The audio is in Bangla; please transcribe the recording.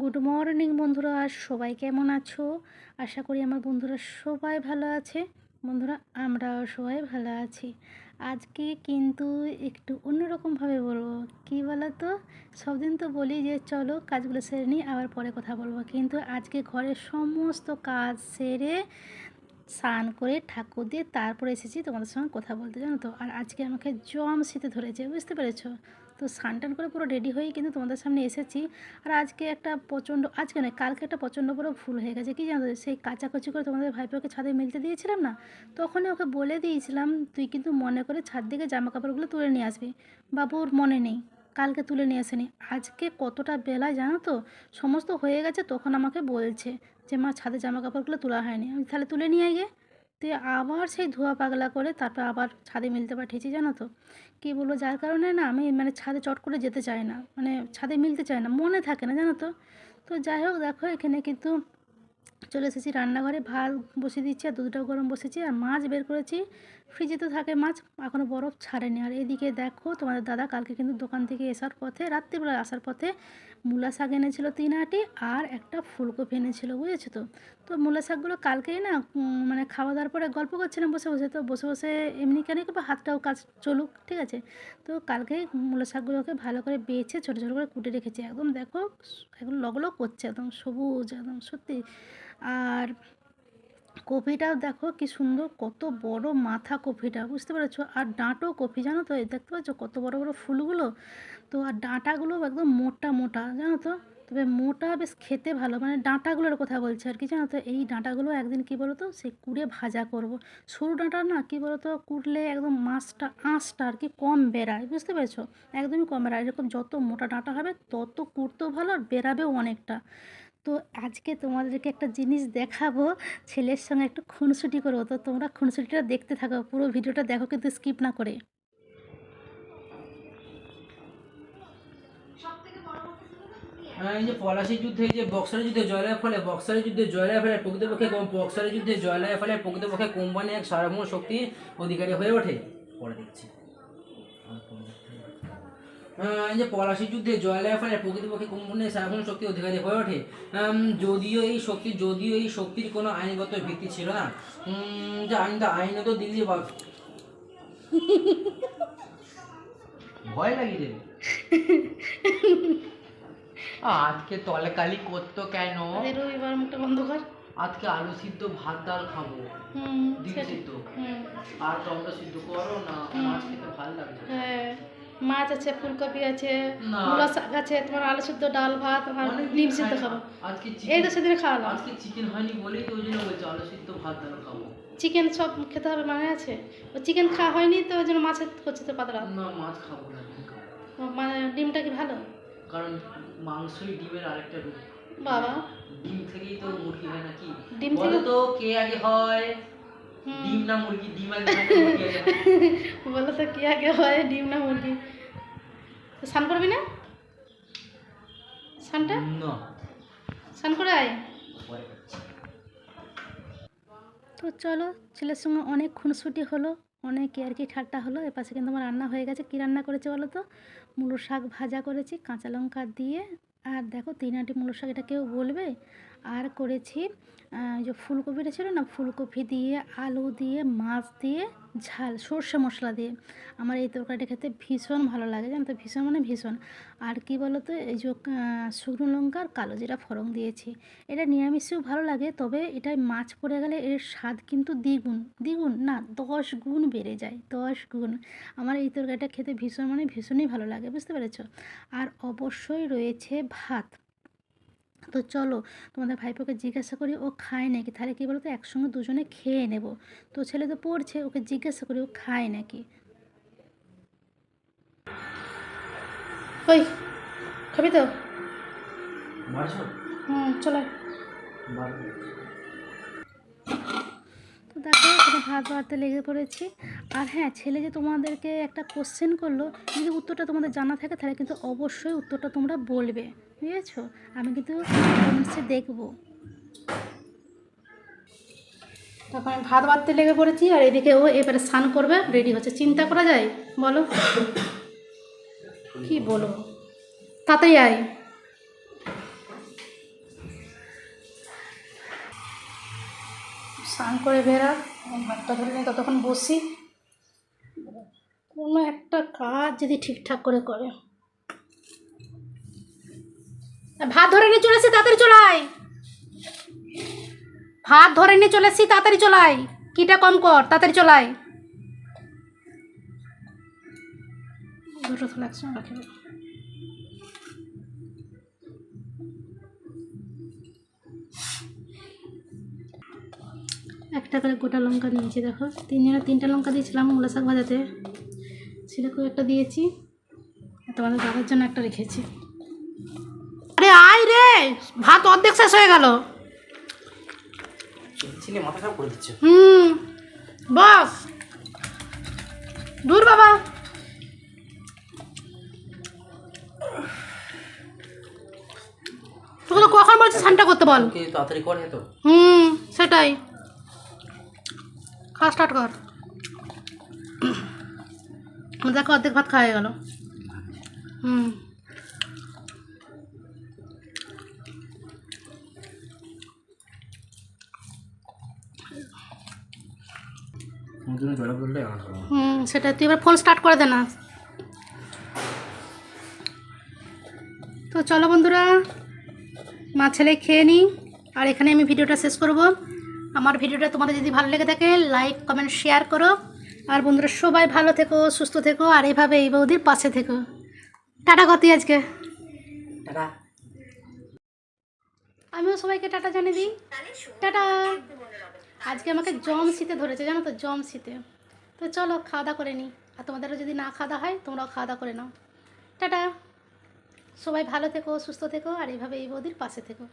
গুড মর্নিং বন্ধুরা, সবাই কেমন আছো? আশা করি আমার বন্ধুরা সবাই ভালো আছে। বন্ধুরা, আমরাও সবাই ভালো আছি। আজকে কিন্তু একটু অন্যরকমভাবে বলবো। কি বলো তো, সব দিন তো বলি যে চলো কাজগুলো সেরে নিই, আবার পরে কথা বলবো, কিন্তু আজকে ঘরের সমস্ত কাজ সেরে স্নান করে ঠাকুর দিয়ে তারপরে এসেছি তোমাদের সঙ্গে কথা বলতে, জানো তো। আর আজকে আমাকে জম শীতে ধরেছে, বুঝতে পেরেছো? তো স্নান টান করে পুরো রেডি হয়েই কিন্তু তোমাদের সামনে এসেছি। আর আজকে একটা প্রচণ্ড, আজকে নয় কালকে একটা প্রচণ্ড বড় ভুল হয়ে গেছে। কি জানো তো, সেই কাচাকুচি করে তোমাদের ভাইপোকে ছাদে মেলতে দিয়েছিলাম না, তখনই ওকে বলে দিয়েছিলাম তুই কিন্তু মনে করে ছাদ থেকে জামা কাপড়গুলো তুলে নিয়ে আসবি। বাবুর মনে নেই, কালকে তুলে নিয়ে আসেনি। আজকে কতটা বেলায় জানো তো, সমস্ত হয়ে গেছে, তখন আমাকে বলছে যে মা ছাদে জামা কাপড়গুলো তোলা হয়নি। আমি তাহলে তুলে নিয়ে গিয়ে তুই আবার সেই ধোয়া পাগলা করে তারপর আবার ছাদে মিলতে পাঠিয়েছি, জানো তো। কী বলবো, যার কারণে না আমি ছাদে চট করে যেতে চাই না, ছাদে মিলতে চাই না, মনে থাকে না, জানো তো। তো যাই হোক, দেখো এখানে কিন্তু চলে এসেছি রান্নাঘরে, ভাত বসিয়ে দিচ্ছি আর দুধটাও গরম বসেছি, আর মাছ বের করেছি। ফ্রিজে তো থাকে মাছ, এখনও বরফ ছাড়েনি। আর এদিকে দেখো তোমাদের দাদা কালকে কিন্তু দোকান থেকে আসার পথে, রাত্রিবেলা আসার পথে মূলা শাক এনেছিল 3 আটি, আর একটা ফুলকপি এনেছিল, বুঝেছো তো। তো মূলা শাকগুলো কালকেই না খাওয়া দাওয়ার পরে গল্প করছিলাম বসে বসে, তো বসে বসে এমনি কেন করবো, হাতটাও কাজ চলুক, ঠিক আছে। তো কালকেই মূলা শাকগুলোকে ভালো করে বেছে ছোটো ছোটো করে কুটে রেখেছি, একদম দেখো একদম লগলগ করছে, একদম সবুজ, একদম সত্যি। আর কপিটাও দেখো কি সুন্দর, কত বড় মাথা কপিটা, বুঝতে পেরেছো। আর ডাঁটও কপি, জানো তো, এই দেখতে পাচ্ছ কত বড় বড় ফুলগুলো। তো আর ডাঁটাগুলো একদম মোটা মোটা, জানো তো। তবে মোটা বেশ খেতে ভালো, ডাঁটাগুলোর কথা বলছি আর কি, জানো তো। এই ডাঁটাগুলো একদিন কি বলো তো, সে কুড়ে ভাজা করব। সরু ডাঁটা না, কি বলো তো, কুটলে একদম আঁশটা আর কি কম বেরায়, বুঝতে পেরেছো। একদমই কম বেরায়। এরকম যত মোটা ডাঁটা হবে তত কুটতেও ভালো আর বেরাবেও অনেকটা। তো আজকে তোমাদেরকে একটা জিনিস দেখাবো, ছেলের সঙ্গে একটু খুনসুটি করবো। তো তোমরা খুনসুটিটা দেখতে থাকো, পুরো ভিডিওটা দেখো কিন্তু স্কিপ না করে। এই যে পলাশির যুদ্ধে, এই যে বক্সারের যুদ্ধে জয়লাভের ফলে প্রকৃতপক্ষে বক্সারের যুদ্ধে জয়লাভের ফলে প্রকৃতপক্ষে কোম্পানি এক সার্বভৌম শক্তির অধিকারী হয়ে ওঠে। পরে দেখছি। এই যে পলাশির যুদ্ধে জয়লাভের ফলে প্রকৃতপক্ষে কোম্পানি সার্বভৌম শক্তির অধিকারী হয়ে ওঠে। যদিও এই শক্তির কোনো আইনগত ভিত্তি ছিল না। যে আইনত দিল্লি ভয় লাগিয়ে দেবে। আজকে তলেকালি করতো কেন? রবিবার মুখটা বন্ধ কর। আজকে আলু সিদ্ধ ভাত ডাল খাবো, ডিম সিদ্ধ আর টমেটো সিদ্ধ করো না। মাছ খেতে ভালো লাগছে। হ্যাঁ, মাছ আছে, ফুলকপি আছে, মূলা শাক আছে, তোমার আলু সিদ্ধ ডাল ভাত আর ডিম সিদ্ধ খাবো। আজকে এই তো সেদিন খাওয়ালাম। আজকে চিকেন হয়নি বলেই তো ওই জন্য বলছি আলু সিদ্ধ ভাত ডাল খাবো। চিকেন সব খেতে হবে মানে আছে, ও চিকেন খাওয়া হয়নি তো ওই জন্য মাছ করছে তো পাতলা। না, মাছ খাবো না, ডিম খাবো। ডিমটা কি ভালো? কারণ মাংসই ডিমের আরেকটা রূপ। বাবা, ডিম থেকেই তো মুরগি হয় নাকি? ডিম বলো থেকে তো কে আগে হয়, ডিম না মুরগি? ডিম আগে হয় না মুরগি আগে? বলো তো কে আগে হয়, ডিম না মুরগি? স্নান করবি না? স্নানটা না, স্নান করে আয়। পরে করছি। তো চলো, ছেলের সঙ্গে অনেক খুনসুটি হলো, অনেক আর কি ঠাট্টা হলো। এপাশে কিন্তু আমার রান্না হয়ে গেছে। কী রান্না করেছে বলো তো? মূলো শাক ভাজা করেছি কাঁচা লঙ্কা দিয়ে। আর দেখো 3 আটি মূলো শাক, এটা কেউ বলবে। আর করেছি যে ফুলকপিটা ছিল না, ফুলকপি দিয়ে আলু দিয়ে মাছ দিয়ে ঝাল সর্ষে মশলা দিয়ে। আমার এই তরকারিটা খেতে ভীষণ ভালো লাগে, জানো তো, ভীষণ ভীষণ। আর কি বলো তো, এই যে শুকনো লঙ্কা আর কালো জিরা ফোড়ন দিয়েছি। এটা নিরামিষেও ভালো লাগে, তবে এটায় মাছ পড়ে গেলে এর স্বাদ কিন্তু দ্বিগুণ, দ্বিগুণ না 10 গুণ বেড়ে যায়, 10 গুণ। আমার এই তরকারিটা খেতে ভীষণই ভালো লাগে, বুঝতে পেরেছ। আর অবশ্যই রয়েছে ভাত। তো চলো তোমাদের ভাইপোকে জিজ্ঞাসা করি ও খায় নাকি, তাহলে কী বলো তো, একসঙ্গে দুজনে খেয়ে নেব। তো ছেলে তো পড়ছে, ওকে জিজ্ঞাসা করি ও খায় নাকি। ওই খাবি তো? চলে। তো দেখো এখানে ভাত বাড়তে লেগে পড়েছি। আর হ্যাঁ, ছেলে যে তোমাদেরকে একটা কোশ্চেন করলো, যদি উত্তরটা তোমাদের জানা থাকে তাহলে কিন্তু অবশ্যই উত্তরটা তোমরা বলবে, বুঝেছো। আমি কিন্তু কমেন্টসে দেখবো। তারপর আমি ভাত বাড়তে লেগে পড়েছি, আর এদিকে ও এবারে স্নান করবে, রেডি হচ্ছে। চিন্তা করা যায় বলো, কি বলো, তাড়াতাড়ি আয়। স্নান করে বেরার ভাতটা ধরে নিয়ে ততক্ষণ বসি, কোনো একটা কাজ যদি ঠিকঠাক করে করে। ভাত ধরে নিয়ে চলে এসি, তাড়াতাড়ি চলাই। ভাত ধরে নিয়ে চলে এসি, তাড়াতাড়ি চলাই। কিটা কম কর, তাড়াতাড়ি চলাই। দুটো তো একসঙ্গে রাখি। একটা করে গোটা লঙ্কা নিয়েছি, দেখো তিনটা লঙ্কা দিয়েছিলাম মূলা শাক ভাজাতে, সেরকম একটা দিয়েছি, তোমাদের দাদার জন্য একটা রেখেছি। আরে আয় রে, ভাত অর্ধেক শেষ হয়ে গেল। ছেলে মাথা খারাপ করে দিচ্ছে। বস দূর বাবা। তোকে তো কখন বলছি স্নানটা করতে বল। ওকে তাড়াতাড়ি করে তো। সেটাই, খাওয়া স্টার্ট কর। দেখো অর্ধেক ভাত খাওয়া হয়ে গেল। জলে বললে সেটা তুই এবার ফোন স্টার্ট করে দে না। তো চলো বন্ধুরা, মা ছেলে খেয়ে নিই, আর এখানে আমি ভিডিওটা শেষ করব। আমার ভিডিওটা তোমাদের যদি ভালো লেগে থাকে লাইক কমেন্ট শেয়ার করো, আর বন্ধুরা সবাই ভালো থেকো, সুস্থ থেকো, আর এইভাবে এই বৌদির পাশে থেকো। টাটা কতি আজকে, টাটা। আমিও সবাইকে টাটা জানিয়ে দিই, টাটা। আজকে আমাকে জম শীতে ধরেছে, জানো তো, জম শীতে। তো চলো খাওয়া দাওয়া করে নিই, আর তোমাদেরও যদি না খাওয়া দাওয়া হয় তোমরাও খাওয়া দাওয়া করে নাও। টাটা, সবাই ভালো থেকো, সুস্থ থেকো, আর এইভাবে এই বৌদির পাশে থেকো।